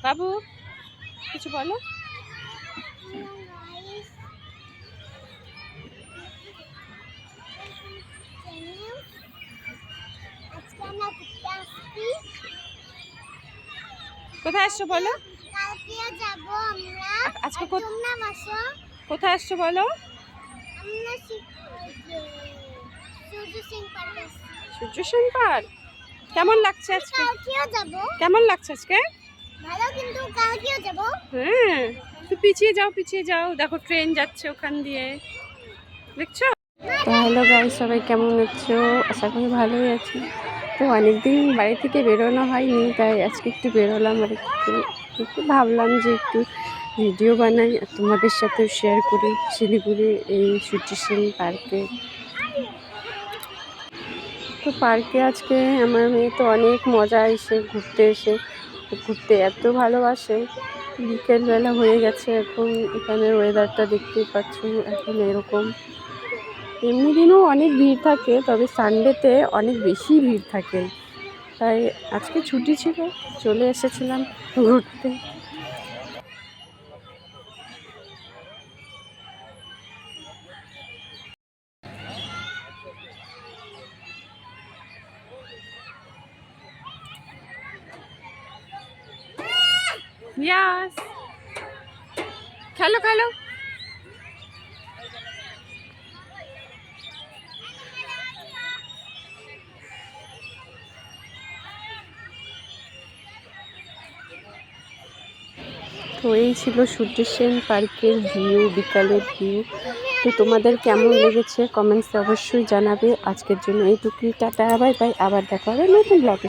বাবু কিছু বলো। কোথায় আসছো বলো? আজকে কোথায় আসছো বলো? সূর্য সেন পার্ক। কেমন লাগছে আজকে? কেমন লাগছে আজকে? ভালো, কিন্তু কালকেও যাব। হ্যাঁ, তুই পিছিয়ে যাও, দেখো ট্রেন যাচ্ছে ওখান দিয়ে, দেখছো? তো হ্যালো গাইস, সবাই কেমন আছো? আশা করি ভালোই আছি। তো অনেকদিন বাড়ি থেকে বেরোনো হয়নি, তাই আজকে একটু বেরোলাম আর একটু ভাবলাম যে একটু ভিডিও বানাই আর তোমাদের সাথেও শেয়ার করি শিলিগুড়ি এই সূর্য সেন পার্কে। তো পার্কে আজকে আমার মেয়ে তো অনেক মজা ঘুরতে এত ভালোবাসে। বিকেলবেলা হয়ে গেছে, এখন এখানের ওয়েদারটা দেখতেই পাচ্ছ, এখন এরকম। এমনি দিনও অনেক ভিড় থাকে, তবে সানডেতে অনেক বেশি ভিড় থাকে, তাই আজকে ছুটি ছিল, চলে এসেছিলাম ঘুরতে। ইয়াস, খেলো খেলো। তো এই ছিল সূর্য সেন পার্কের ভিউ, বিকালের ভিউ। তো তোমাদের কেমন লেগেছে কমেন্টসে অবশ্যই জানাবে। আজকের জন্য এইটুকুই, টাটা, বাই বাই, আবার দেখা হবে নতুন ব্লগে।